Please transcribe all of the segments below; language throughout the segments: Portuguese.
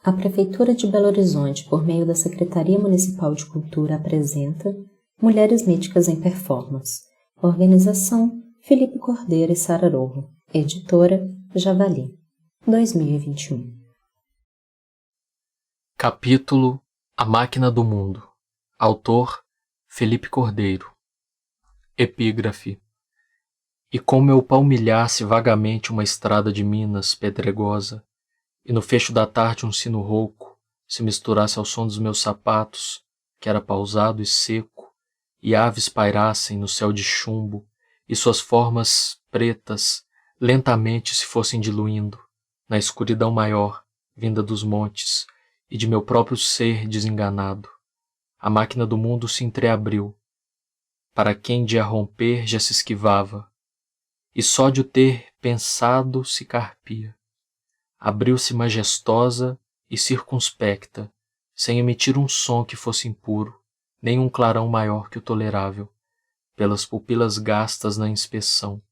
A Prefeitura de Belo Horizonte, por meio da Secretaria Municipal de Cultura, apresenta Mulheres Míticas em Performance. Organização: Felipe Cordeiro e Sara Rojo. Editora: Javali. 2021. Capítulo: A Máquina do Mundo. Autor: Felipe Cordeiro. Epígrafe: E como eu palmilhasse vagamente uma estrada de Minas pedregosa, e no fecho da tarde um sino rouco se misturasse ao som dos meus sapatos, que era pausado e seco, e aves pairassem no céu de chumbo, e suas formas pretas lentamente se fossem diluindo na escuridão maior, vinda dos montes, e de meu próprio ser desenganado. A máquina do mundo se entreabriu, para quem de a romper já se esquivava, e só de o ter pensado se carpia. Abriu-se majestosa e circunspecta, sem emitir um som que fosse impuro, nem um clarão maior que o tolerável, pelas pupilas gastas na inspeção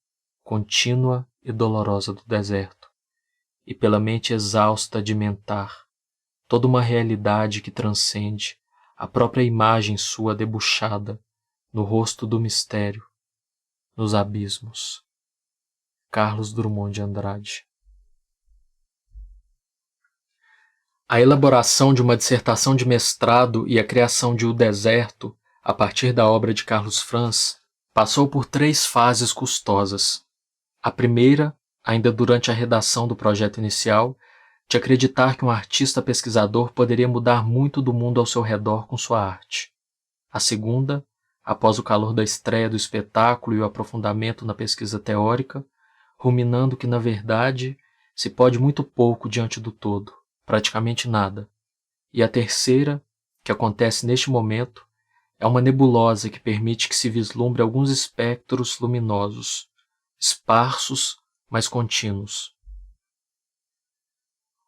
contínua e dolorosa do deserto, e pela mente exausta de mentar toda uma realidade que transcende a própria imagem sua debuxada no rosto do mistério, nos abismos. Carlos Drummond de Andrade. A elaboração de uma dissertação de mestrado e a criação de O Deserto, a partir da obra de Carlos Franz, passou por 3 fases custosas. A primeira, ainda durante a redação do projeto inicial, de acreditar que um artista pesquisador poderia mudar muito do mundo ao seu redor com sua arte. A segunda, após o calor da estreia do espetáculo e o aprofundamento na pesquisa teórica, ruminando que, na verdade, se pode muito pouco diante do todo, praticamente nada. E a terceira, que acontece neste momento, é uma nebulosa que permite que se vislumbre alguns espectros luminosos, esparsos, mas contínuos.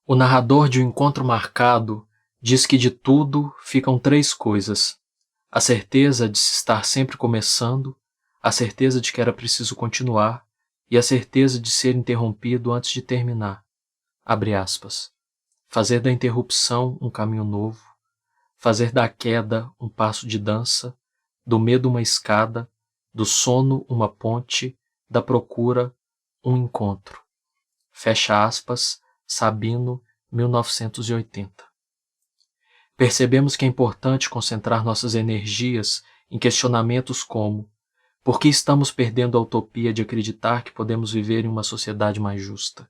O narrador de O Encontro Marcado diz que de tudo ficam 3 coisas: a certeza de se estar sempre começando, a certeza de que era preciso continuar e a certeza de ser interrompido antes de terminar. Abre aspas. Fazer da interrupção um caminho novo, fazer da queda um passo de dança, do medo uma escada, do sono uma ponte, da procura um encontro. Fecha aspas, Sabino, 1980. Percebemos que é importante concentrar nossas energias em questionamentos como: por que estamos perdendo a utopia de acreditar que podemos viver em uma sociedade mais justa?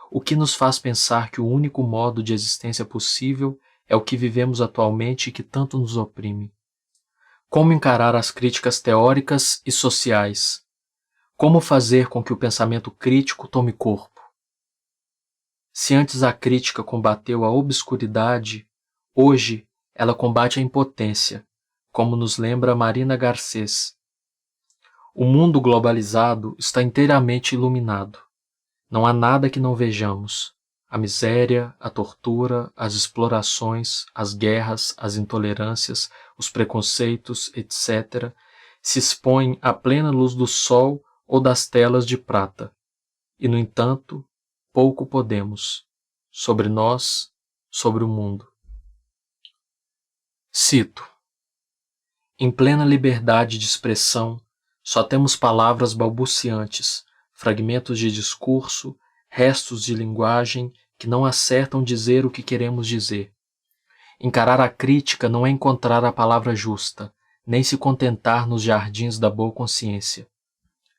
O que nos faz pensar que o único modo de existência possível é o que vivemos atualmente e que tanto nos oprime? Como encarar as críticas teóricas e sociais? Como fazer com que o pensamento crítico tome corpo? Se antes a crítica combateu a obscuridade, hoje ela combate a impotência, como nos lembra Marina Garcês. O mundo globalizado está inteiramente iluminado. Não há nada que não vejamos. A miséria, a tortura, as explorações, as guerras, as intolerâncias, os preconceitos, etc., se expõem à plena luz do sol ou das telas de prata. E, no entanto, pouco podemos. Sobre nós, sobre o mundo. Cito: em plena liberdade de expressão, só temos palavras balbuciantes, fragmentos de discurso, restos de linguagem que não acertam dizer o que queremos dizer. Encarar a crítica não é encontrar a palavra justa, nem se contentar nos jardins da boa consciência.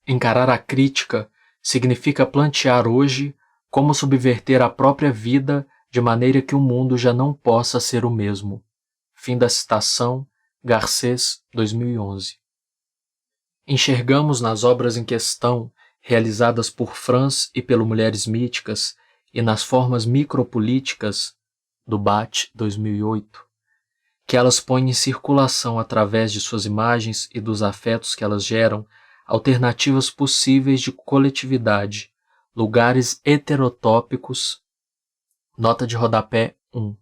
Encarar a crítica significa plantear hoje como subverter a própria vida de maneira que o mundo já não possa ser o mesmo. Fim da citação, Garcês, 2011. Enxergamos nas obras em questão, realizadas por Franz e pelo Mulheres Míticas, e nas formas micropolíticas, do Bate, 2008, que elas põem em circulação através de suas imagens e dos afetos que elas geram, alternativas possíveis de coletividade, lugares heterotópicos. Nota de rodapé 1.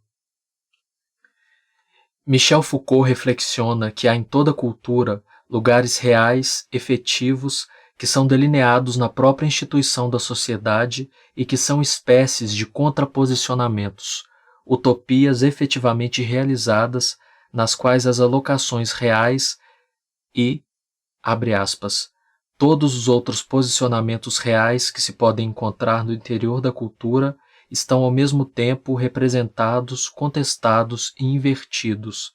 Michel Foucault reflexiona que há em toda cultura lugares reais, efetivos, que são delineados na própria instituição da sociedade e que são espécies de contraposicionamentos, utopias efetivamente realizadas, nas quais as alocações reais e, abre aspas, todos os outros posicionamentos reais que se podem encontrar no interior da cultura estão ao mesmo tempo representados, contestados e invertidos.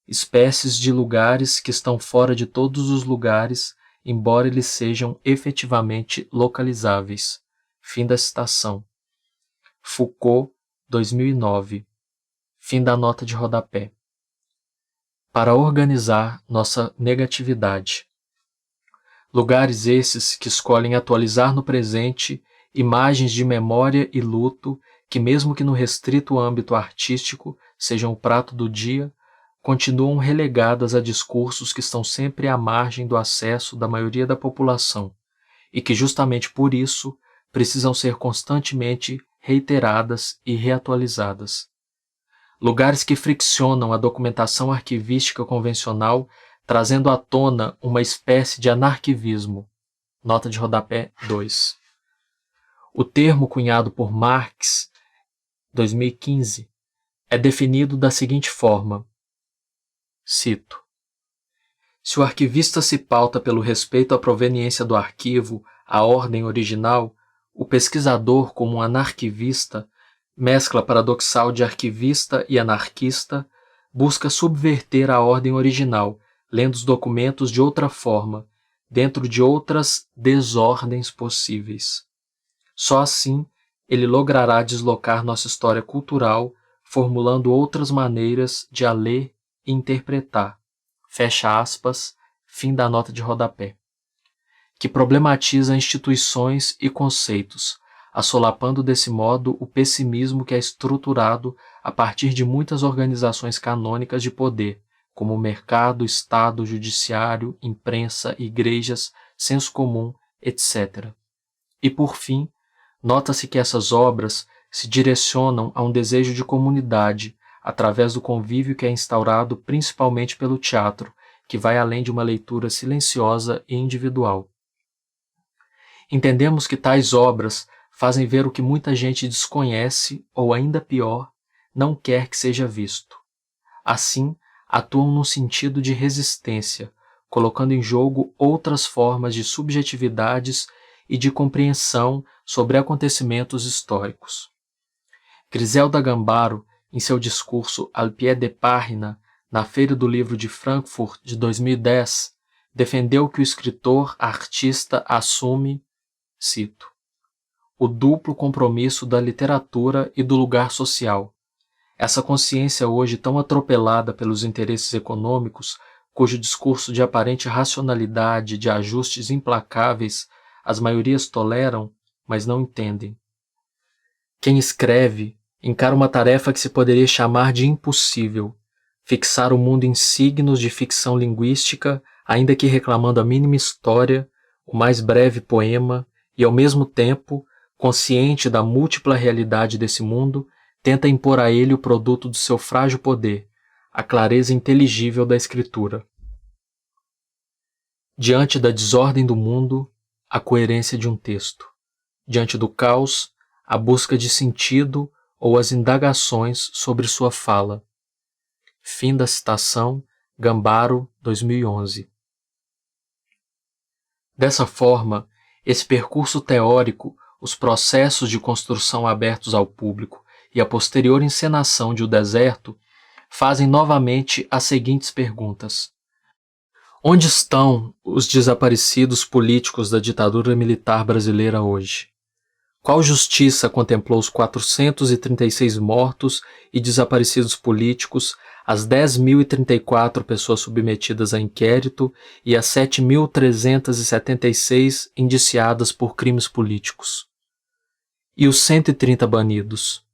Espécies de lugares que estão fora de todos os lugares, embora eles sejam efetivamente localizáveis. Fim da citação. Foucault, 2009. Fim da nota de rodapé. Para organizar nossa negatividade. Lugares esses que escolhem atualizar no presente imagens de memória e luto que, mesmo que no restrito âmbito artístico sejam o prato do dia, continuam relegadas a discursos que estão sempre à margem do acesso da maioria da população e que, justamente por isso, precisam ser constantemente reiteradas e reatualizadas. Lugares que friccionam a documentação arquivística convencional, trazendo à tona uma espécie de anarquivismo. Nota de rodapé 2. O termo cunhado por Marx, 2015, é definido da seguinte forma, cito: se o arquivista se pauta pelo respeito à proveniência do arquivo, à ordem original, o pesquisador, como um anarquivista, mescla paradoxal de arquivista e anarquista, busca subverter a ordem original, lendo os documentos de outra forma, dentro de outras desordens possíveis. Só assim ele logrará deslocar nossa história cultural, formulando outras maneiras de a ler e interpretar. Fecha aspas, fim da nota de rodapé. Que problematiza instituições e conceitos, assolapando desse modo o pessimismo que é estruturado a partir de muitas organizações canônicas de poder, como mercado, Estado, judiciário, imprensa, igrejas, senso comum, etc. E, por fim, nota-se que essas obras se direcionam a um desejo de comunidade, através do convívio que é instaurado principalmente pelo teatro, que vai além de uma leitura silenciosa e individual. Entendemos que tais obras fazem ver o que muita gente desconhece ou, ainda pior, não quer que seja visto. Assim, atuam num sentido de resistência, colocando em jogo outras formas de subjetividades e de compreensão sobre acontecimentos históricos. Griselda Gambaro, em seu discurso Al pied de página, na Feira do Livro de Frankfurt de 2010, defendeu que o escritor-artista assume, cito, o duplo compromisso da literatura e do lugar social. Essa consciência hoje tão atropelada pelos interesses econômicos, cujo discurso de aparente racionalidade, de ajustes implacáveis, as maiorias toleram, mas não entendem. Quem escreve encara uma tarefa que se poderia chamar de impossível, fixar o mundo em signos de ficção linguística, ainda que reclamando a mínima história, o mais breve poema, e ao mesmo tempo, consciente da múltipla realidade desse mundo, tenta impor a ele o produto do seu frágil poder, a clareza inteligível da escritura. Diante da desordem do mundo, a coerência de um texto. Diante do caos, a busca de sentido ou as indagações sobre sua fala. Fim da citação, Gambaro, 2011. Dessa forma, esse percurso teórico, os processos de construção abertos ao público e a posterior encenação de O Deserto fazem novamente as seguintes perguntas. Onde estão os desaparecidos políticos da ditadura militar brasileira hoje? Qual justiça contemplou os 436 mortos e desaparecidos políticos, as 10.034 pessoas submetidas a inquérito e as 7.376 indiciadas por crimes políticos? E os 130 banidos?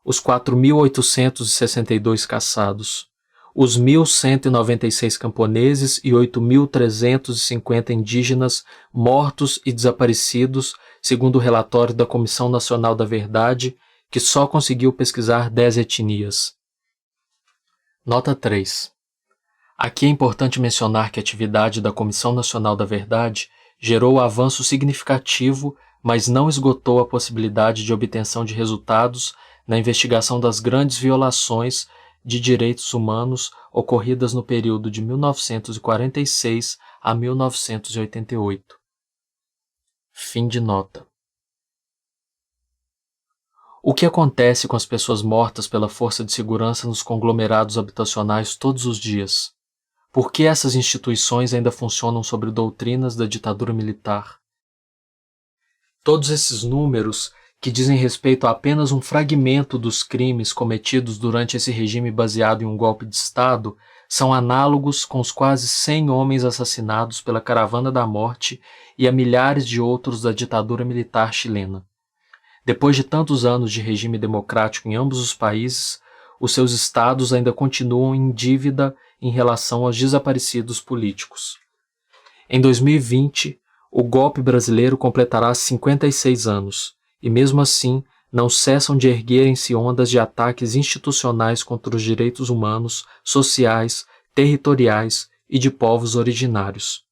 Os 4.862 caçados? Os 1.196 camponeses e 8.350 indígenas mortos e desaparecidos, segundo o relatório da Comissão Nacional da Verdade, que só conseguiu pesquisar 10 etnias. Nota 3. Aqui é importante mencionar que a atividade da Comissão Nacional da Verdade gerou avanço significativo, mas não esgotou a possibilidade de obtenção de resultados na investigação das grandes violações de direitos humanos ocorridas no período de 1946 a 1988. Fim de nota. O que acontece com as pessoas mortas pela força de segurança nos conglomerados habitacionais todos os dias? Por que essas instituições ainda funcionam sobre doutrinas da ditadura militar? Todos esses números, que dizem respeito a apenas um fragmento dos crimes cometidos durante esse regime baseado em um golpe de Estado, são análogos com os quase 100 homens assassinados pela Caravana da Morte e a milhares de outros da ditadura militar chilena. Depois de tantos anos de regime democrático em ambos os países, os seus estados ainda continuam em dívida em relação aos desaparecidos políticos. Em 2020, o golpe brasileiro completará 56 anos, e mesmo assim não cessam de erguerem-se ondas de ataques institucionais contra os direitos humanos, sociais, territoriais e de povos originários.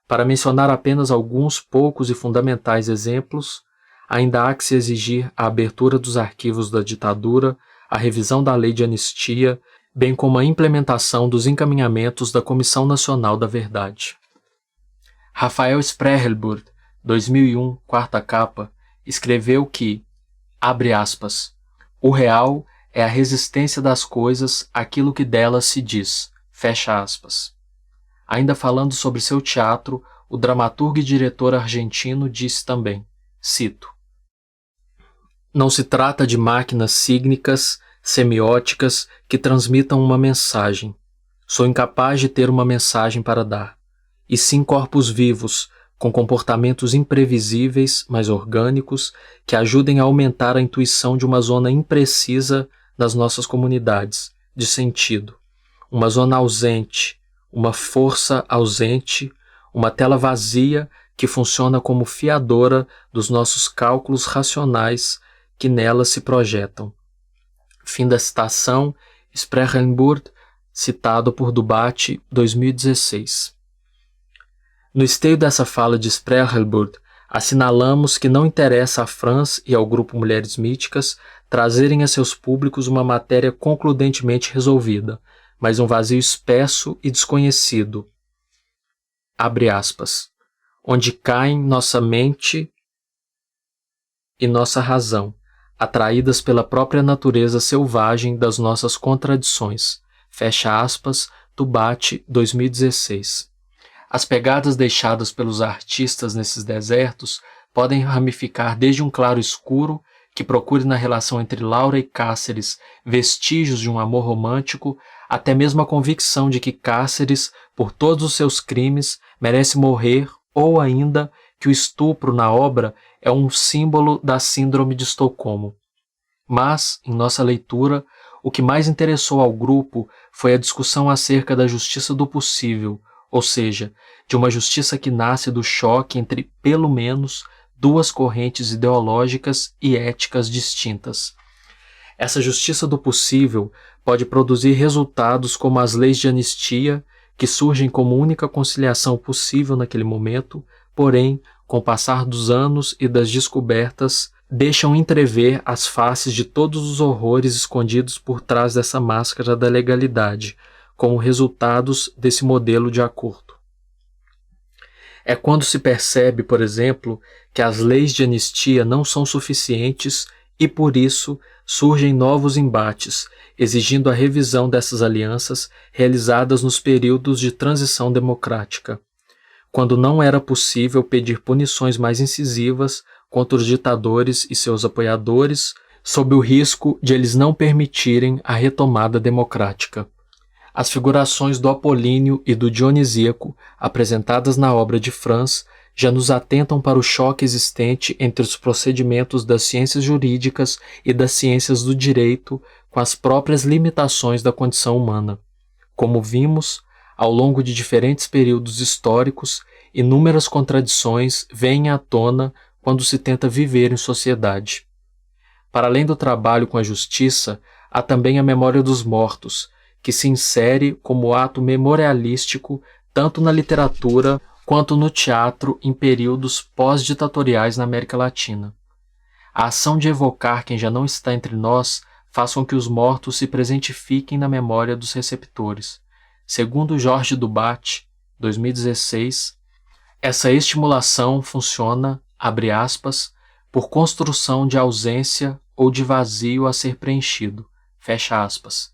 Para mencionar apenas alguns poucos e fundamentais exemplos, ainda há que se exigir a abertura dos arquivos da ditadura, a revisão da lei de anistia, bem como a implementação dos encaminhamentos da Comissão Nacional da Verdade. Rafael Spregelburg, 2001, quarta capa, escreveu que, abre aspas, o real é a resistência das coisas àquilo que delas se diz, fecha aspas. Ainda falando sobre seu teatro, o dramaturgo e diretor argentino disse também, cito, não se trata de máquinas sígnicas, semióticas, que transmitam uma mensagem. Sou incapaz de ter uma mensagem para dar. E sim corpos vivos, com comportamentos imprevisíveis, mas orgânicos, que ajudem a aumentar a intuição de uma zona imprecisa nas nossas comunidades, de sentido. Uma zona ausente, uma força ausente, uma tela vazia que funciona como fiadora dos nossos cálculos racionais que nelas se projetam. Fim da citação, Spregelburg, citado por Dubatti, 2016. No esteio dessa fala de Spregelburg, assinalamos que não interessa a Franz e ao grupo Mulheres Míticas trazerem a seus públicos uma matéria concludentemente resolvida, mas um vazio espesso e desconhecido. Abre aspas. Onde caem nossa mente e nossa razão, atraídas pela própria natureza selvagem das nossas contradições. Fecha aspas, Dubatti, 2016. As pegadas deixadas pelos artistas nesses desertos podem ramificar desde um claro escuro, que procure na relação entre Laura e Cáceres vestígios de um amor romântico, até mesmo a convicção de que Cáceres, por todos os seus crimes, merece morrer, ou ainda que o estupro na obra é um símbolo da síndrome de Estocolmo. Mas, em nossa leitura, o que mais interessou ao grupo foi a discussão acerca da justiça do possível, ou seja, de uma justiça que nasce do choque entre, pelo menos, duas correntes ideológicas e éticas distintas. Essa justiça do possível pode produzir resultados como as leis de anistia, que surgem como única conciliação possível naquele momento, porém, com o passar dos anos e das descobertas, deixam entrever as faces de todos os horrores escondidos por trás dessa máscara da legalidade, como resultados desse modelo de acordo. É quando se percebe, por exemplo, que as leis de anistia não são suficientes e, por isso, surgem novos embates, exigindo a revisão dessas alianças realizadas nos períodos de transição democrática, quando não era possível pedir punições mais incisivas contra os ditadores e seus apoiadores, sob o risco de eles não permitirem a retomada democrática. As figurações do Apolíneo e do Dionisíaco, apresentadas na obra de Franz, já nos atentam para o choque existente entre os procedimentos das ciências jurídicas e das ciências do direito com as próprias limitações da condição humana. Como vimos, ao longo de diferentes períodos históricos, inúmeras contradições vêm à tona quando se tenta viver em sociedade. Para além do trabalho com a justiça, há também a memória dos mortos, que se insere como ato memorialístico tanto na literatura quanto no teatro em períodos pós-ditatoriais na América Latina. A ação de evocar quem já não está entre nós faz com que os mortos se presentifiquem na memória dos receptores. Segundo Jorge Dubat, 2016, essa estimulação funciona, abre aspas, por construção de ausência ou de vazio a ser preenchido, fecha aspas.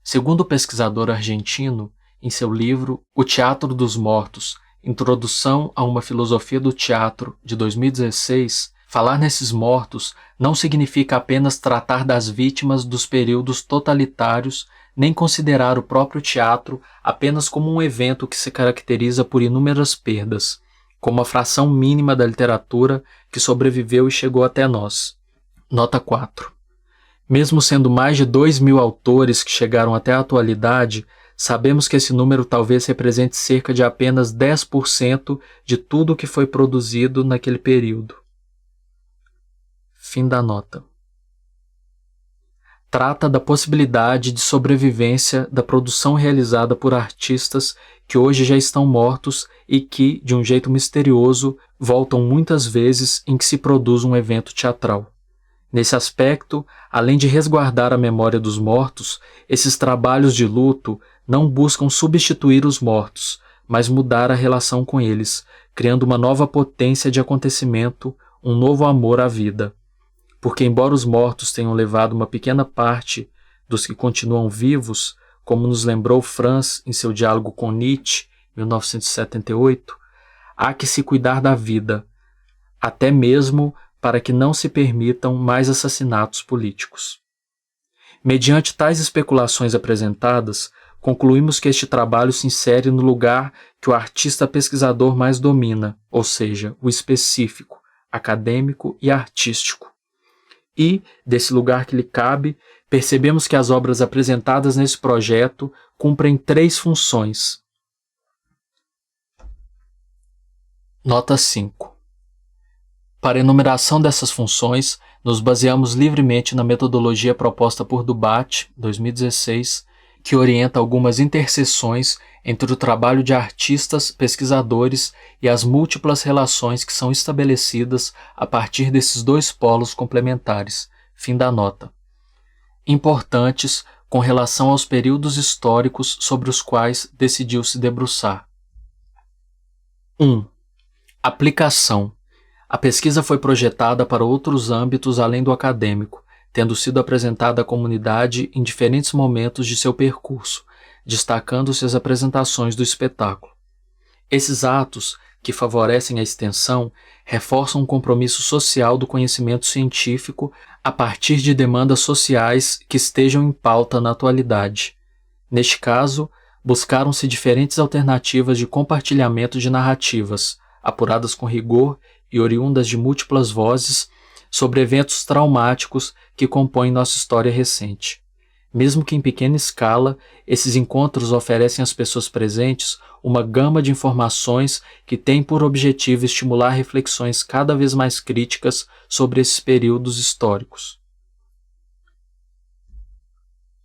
Segundo o pesquisador argentino, em seu livro O Teatro dos Mortos, Introdução a uma Filosofia do Teatro, de 2016, falar nesses mortos não significa apenas tratar das vítimas dos períodos totalitários, nem considerar o próprio teatro apenas como um evento que se caracteriza por inúmeras perdas, como a fração mínima da literatura que sobreviveu e chegou até nós. Nota 4. Mesmo sendo mais de 2.000 autores que chegaram até a atualidade, sabemos que esse número talvez represente cerca de apenas 10% de tudo que foi produzido naquele período. Fim da nota. Trata da possibilidade de sobrevivência da produção realizada por artistas que hoje já estão mortos e que, de um jeito misterioso, voltam muitas vezes em que se produz um evento teatral. Nesse aspecto, além de resguardar a memória dos mortos, esses trabalhos de luto não buscam substituir os mortos, mas mudar a relação com eles, criando uma nova potência de acontecimento, um novo amor à vida. Porque, embora os mortos tenham levado uma pequena parte dos que continuam vivos, como nos lembrou Franz em seu diálogo com Nietzsche, 1978, há que se cuidar da vida, até mesmo para que não se permitam mais assassinatos políticos. Mediante tais especulações apresentadas, concluímos que este trabalho se insere no lugar que o artista pesquisador mais domina, ou seja, o específico, acadêmico e artístico. E, desse lugar que lhe cabe, percebemos que as obras apresentadas nesse projeto cumprem 3 funções. Nota 5. Para a enumeração dessas funções, nos baseamos livremente na metodologia proposta por Dubat, 2016, que orienta algumas interseções entre o trabalho de artistas, pesquisadores e as múltiplas relações que são estabelecidas a partir desses 2 polos complementares. Fim da nota. Importantes com relação aos períodos históricos sobre os quais decidiu se debruçar. 1. Aplicação. A pesquisa foi projetada para outros âmbitos além do acadêmico, tendo sido apresentada à comunidade em diferentes momentos de seu percurso, destacando-se as apresentações do espetáculo. Esses atos, que favorecem a extensão, reforçam um compromisso social do conhecimento científico a partir de demandas sociais que estejam em pauta na atualidade. Neste caso, buscaram-se diferentes alternativas de compartilhamento de narrativas, apuradas com rigor e oriundas de múltiplas vozes, sobre eventos traumáticos que compõem nossa história recente. Mesmo que em pequena escala, esses encontros oferecem às pessoas presentes uma gama de informações que tem por objetivo estimular reflexões cada vez mais críticas sobre esses períodos históricos.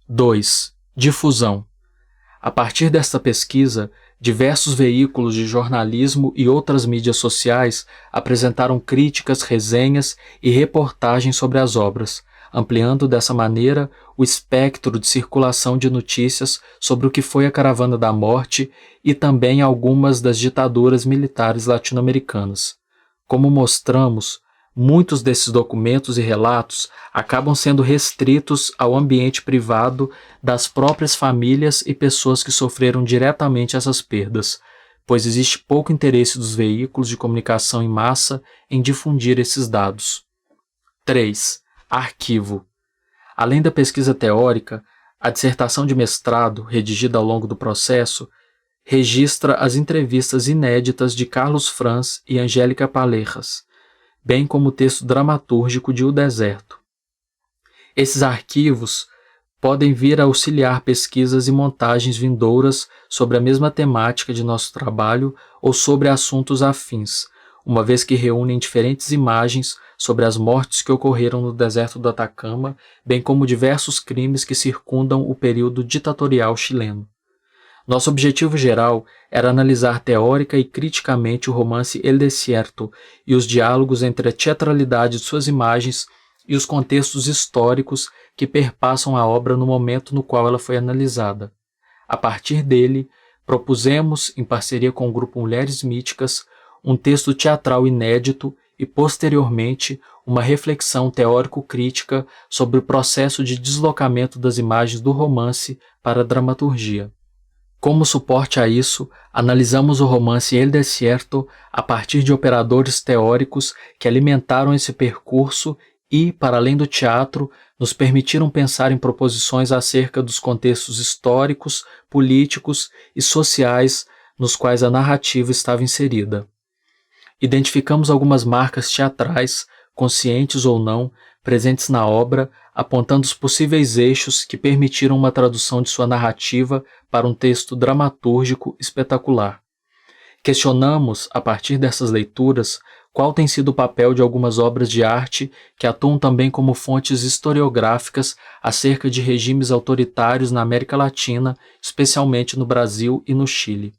2. Difusão. A partir desta pesquisa, diversos veículos de jornalismo e outras mídias sociais apresentaram críticas, resenhas e reportagens sobre as obras, ampliando dessa maneira o espectro de circulação de notícias sobre o que foi a Caravana da Morte e também algumas das ditaduras militares latino-americanas. Como mostramos, muitos desses documentos e relatos acabam sendo restritos ao ambiente privado das próprias famílias e pessoas que sofreram diretamente essas perdas, pois existe pouco interesse dos veículos de comunicação em massa em difundir esses dados. 3. Arquivo. Além da pesquisa teórica, a dissertação de mestrado, redigida ao longo do processo, registra as entrevistas inéditas de Carlos Franz e Angélica Palejas, bem como o texto dramatúrgico de O Deserto. Esses arquivos podem vir a auxiliar pesquisas e montagens vindouras sobre a mesma temática de nosso trabalho ou sobre assuntos afins, uma vez que reúnem diferentes imagens sobre as mortes que ocorreram no deserto do Atacama, bem como diversos crimes que circundam o período ditatorial chileno. Nosso objetivo geral era analisar teórica e criticamente o romance El Desierto e os diálogos entre a teatralidade de suas imagens e os contextos históricos que perpassam a obra no momento no qual ela foi analisada. A partir dele, propusemos, em parceria com o grupo Mulheres Míticas, um texto teatral inédito e, posteriormente, uma reflexão teórico-crítica sobre o processo de deslocamento das imagens do romance para a dramaturgia. Como suporte a isso, analisamos o romance El Desierto a partir de operadores teóricos que alimentaram esse percurso e, para além do teatro, nos permitiram pensar em proposições acerca dos contextos históricos, políticos e sociais nos quais a narrativa estava inserida. Identificamos algumas marcas teatrais, conscientes ou não, presentes na obra, apontando os possíveis eixos que permitiram uma tradução de sua narrativa para um texto dramatúrgico espetacular. Questionamos, a partir dessas leituras, qual tem sido o papel de algumas obras de arte que atuam também como fontes historiográficas acerca de regimes autoritários na América Latina, especialmente no Brasil e no Chile.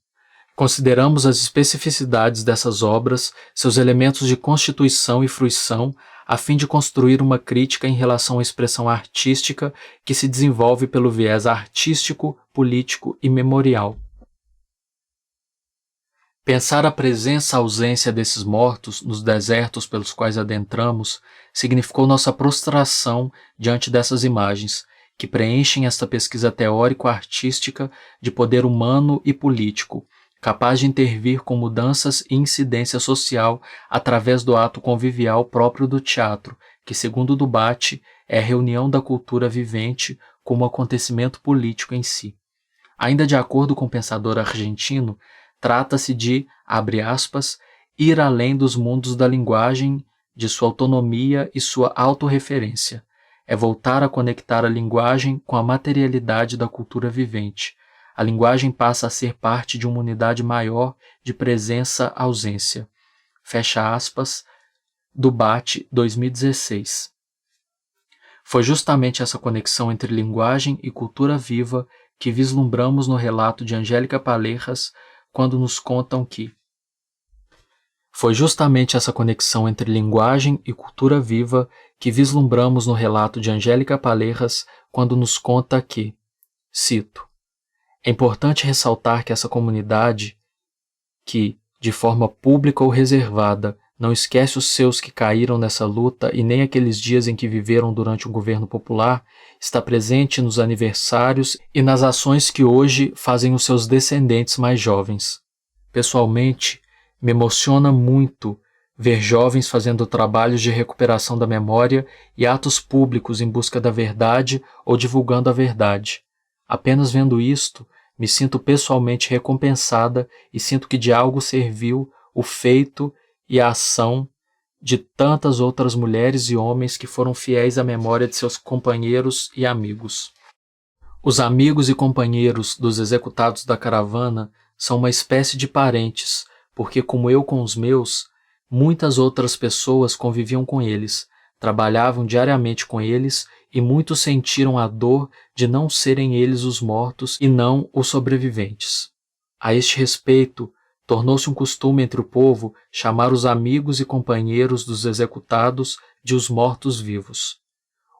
Consideramos as especificidades dessas obras, seus elementos de constituição e fruição, a fim de construir uma crítica em relação à expressão artística que se desenvolve pelo viés artístico, político e memorial. Pensar a ausência desses mortos nos desertos pelos quais adentramos significou nossa prostração diante dessas imagens, que preenchem esta pesquisa teórico-artística de poder humano e político, capaz de intervir com mudanças e incidência social através do ato convivial próprio do teatro, que, segundo o Dubate, é a reunião da cultura vivente como acontecimento político em si. Ainda de acordo com o pensador argentino, trata-se de, abre aspas, ir além dos mundos da linguagem, de sua autonomia e sua autorreferência. É voltar a conectar a linguagem com a materialidade da cultura vivente. A linguagem passa a ser parte de uma unidade maior de presença-ausência. Fecha aspas, Dubate 2016. Foi justamente essa conexão entre linguagem e cultura viva que vislumbramos no relato de Angélica Palerras quando nos contam que Foi justamente essa conexão entre linguagem e cultura viva que vislumbramos no relato de Angélica Palerras quando nos conta que, cito, é importante ressaltar que essa comunidade, que, de forma pública ou reservada, não esquece os seus que caíram nessa luta e nem aqueles dias em que viveram durante um governo popular, está presente nos aniversários e nas ações que hoje fazem os seus descendentes mais jovens. Pessoalmente, me emociona muito ver jovens fazendo trabalhos de recuperação da memória e atos públicos em busca da verdade ou divulgando a verdade. Apenas vendo isto, me sinto pessoalmente recompensada e sinto que de algo serviu o feito e a ação de tantas outras mulheres e homens que foram fiéis à memória de seus companheiros e amigos. Os amigos e companheiros dos executados da caravana são uma espécie de parentes, porque, como eu com os meus, muitas outras pessoas conviviam com eles, trabalhavam diariamente com eles e muitos sentiram a dor de não serem eles os mortos e não os sobreviventes. A este respeito, tornou-se um costume entre o povo chamar os amigos e companheiros dos executados de os mortos-vivos.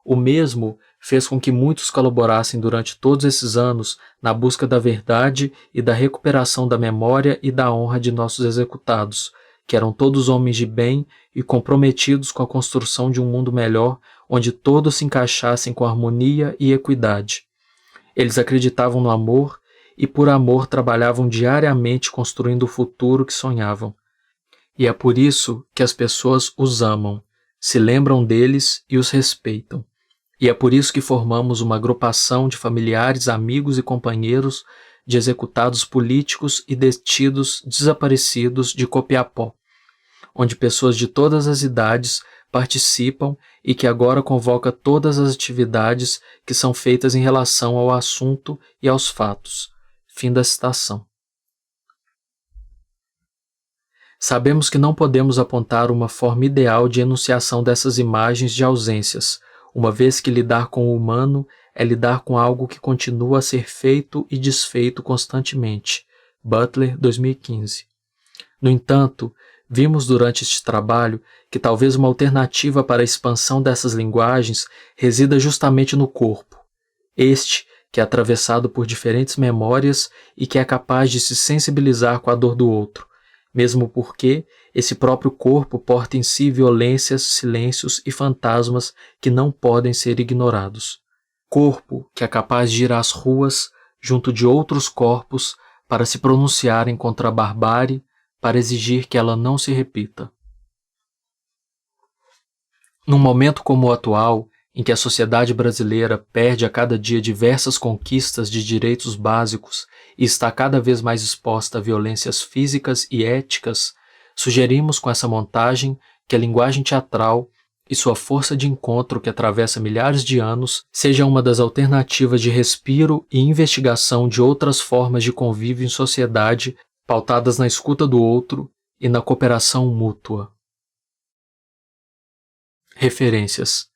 O mesmo fez com que muitos colaborassem durante todos esses anos na busca da verdade e da recuperação da memória e da honra de nossos executados, que eram todos homens de bem e comprometidos com a construção de um mundo melhor, onde todos se encaixassem com harmonia e equidade. Eles acreditavam no amor e por amor trabalhavam diariamente construindo o futuro que sonhavam. E é por isso que as pessoas os amam, se lembram deles e os respeitam. E é por isso que formamos uma agrupação de familiares, amigos e companheiros de executados políticos e detidos desaparecidos de Copiapó, onde pessoas de todas as idades participam e que agora convoca todas as atividades que são feitas em relação ao assunto e aos fatos. Fim da citação. Sabemos que não podemos apontar uma forma ideal de enunciação dessas imagens de ausências, uma vez que lidar com o humano é lidar com algo que continua a ser feito e desfeito constantemente. Butler, 2015. No entanto, vimos durante este trabalho que talvez uma alternativa para a expansão dessas linguagens resida justamente no corpo. Este, que é atravessado por diferentes memórias e que é capaz de se sensibilizar com a dor do outro, mesmo porque esse próprio corpo porta em si violências, silêncios e fantasmas que não podem ser ignorados. Corpo que é capaz de ir às ruas junto de outros corpos para se pronunciarem contra a barbárie, para exigir que ela não se repita. Num momento como o atual, em que a sociedade brasileira perde a cada dia diversas conquistas de direitos básicos e está cada vez mais exposta a violências físicas e éticas, sugerimos com essa montagem que a linguagem teatral e sua força de encontro que atravessa milhares de anos seja uma das alternativas de respiro e investigação de outras formas de convívio em sociedade pautadas na escuta do outro e na cooperação mútua. Referências: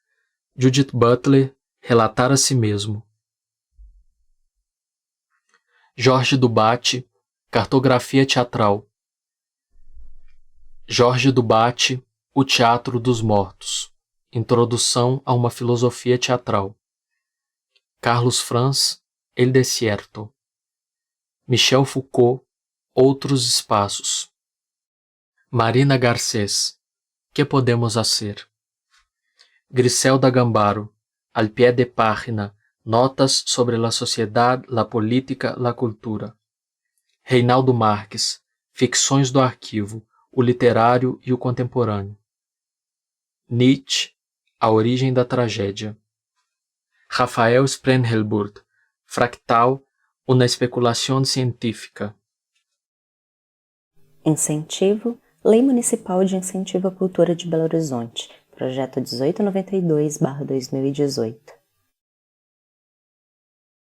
Judith Butler, Relatar a si mesmo. Jorge Dubaty, Cartografia teatral. Jorge Dubaty, O Teatro dos Mortos. Introdução a uma filosofia teatral. Carlos Franz, El Desierto. Michel Foucault, Outros espaços. Marina Garcés, Que podemos hacer? Griselda Gambaro, Al pie de página, Notas sobre la sociedad, la política, la cultura. Reinaldo Marques, Ficções do arquivo, o literário e o contemporâneo. Nietzsche, A origem da tragédia. Rafael Sprengelburg, Fractal, una especulação científica. Incentivo, Lei Municipal de Incentivo à Cultura de Belo Horizonte, Projeto 1892/2018.